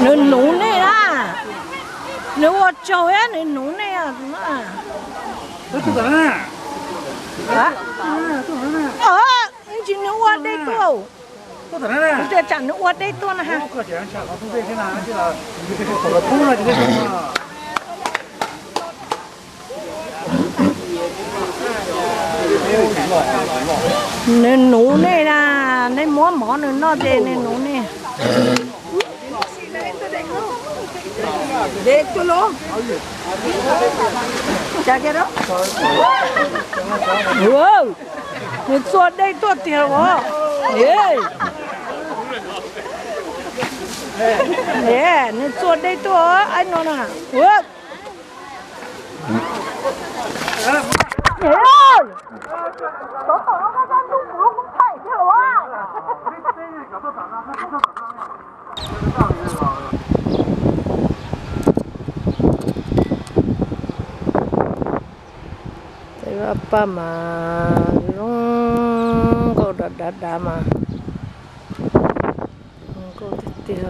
nên nụ này à nếu mà trâu ấy nên nụ này à hả chỉ nếu qua đây cô tôi chẳng nếu qua đây tôi nè ha nên nụ này là nên món nữa nó đây nên nụ này để tôi lo chả cái đó wow mình xóa đây tôi tiền quá mình xóa đây tôi anh nói nè wow apa mà nó có đá mà có tiếc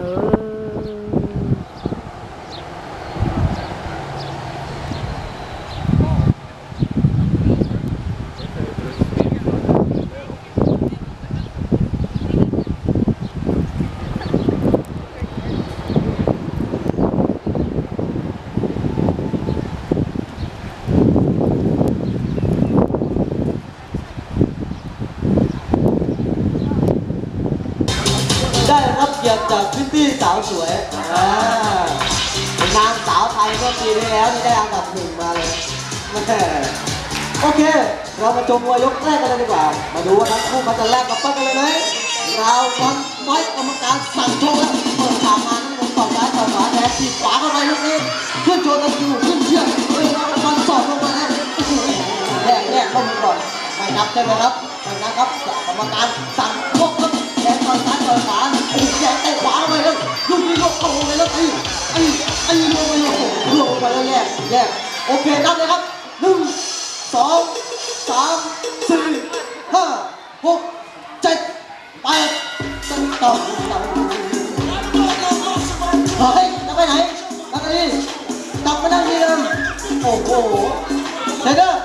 จากพิตตี้สาวสวยนางสาวไทยก็ปีที่แล้วที่ได้อันดับ1มาเลยโอเคเรามาชมมวยยกแรกกันเลยดีกว่ามาดูว่าทั้งคู่มันจะแลกกับปั้นกันเลยไหมเราฟันไฟกรรมการสั่งชกแล้วเปิดฉากมาทั้งหมดต่อซ้ายต่อขวาแทนที่ขวาเข้าไปลูกนี้ขึ้นโชว์ตะคิวขึ้นเชือกฟันสอดลงมาแล้วแรกเข้ามือก่อนไม่นับใช่ไหมครับไม่นับครับกรรมการสั่งชกแล้วแทงต่อซ้ายต่อขวาแยกเตะขวาไปแล้วลูกนี้ลงเข้าไปแล้วลงไปแล้วแยกโอเคนับเลยครับ1 2 3 4 5 6 7 8ต่อเฮ้ยจะไปไหนนักเรียนกลับไปนั่งที่เดิมโอ้โหเทเดอร์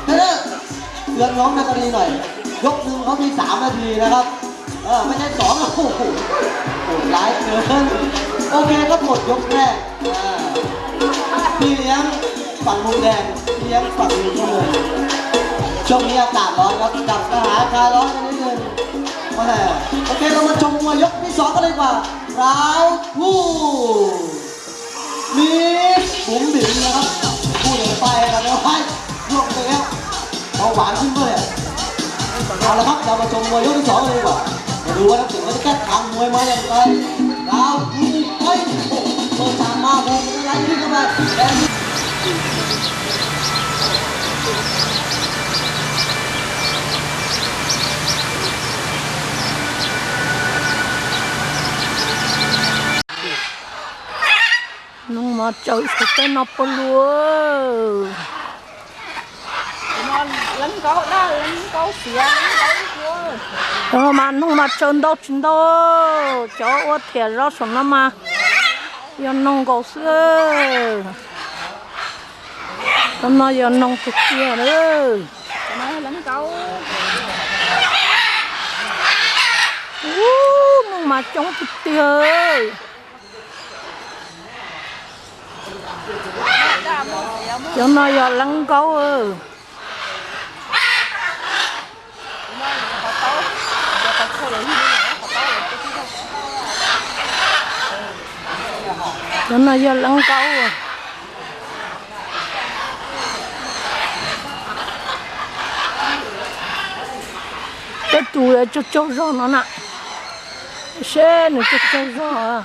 เตือนน้องนักเรียนหน่อยยกหนึ่งเขามี3 นาทีนะครับไม่ใช่2โอ้โหโหดร้ายเกินโอเคก็หมดยกแรกพี่เลี้ยงฝั่งมุมแดงพี่เลี้ยงฝั่งมุมน้ำเงินช่วงนี้อากาศร้อนครับจับกระหายคลายร้อนกันนิดนึงโอเคเรามาชมมวยยกที่2กันเลยกว่าร้าวผู้มีบุ๋มบิ่มนะครับผู้เดินไปกันแล้วให้ลงไปแล้วเบาหวานขึ้นเลยเอาละครับเรามาชมมวยยกที่2กันเลยกว่ามาดูว่านักเตะเขาจะแก้ทางมวยมาอย่างไรร้าวผู้ไปเปิดฉากมาโบกอะไรขึ้นเข้ามาnó mà chơi cái nó bự luôn lính có đó lính có xìa nó mà chân đâu cho ô thiệt rõ xuống nó mà giờ nông có sữa nó giờ nông thực kia nữa nó lính có nó mà chống thực kia cho nó giờ lăng câu cho nó giờ lăng câu cái tủ là cho rau nó nè xe này cho rau à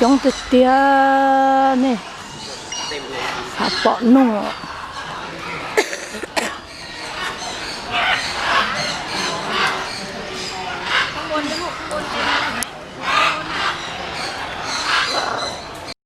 chống thực tia này hạt bọ nung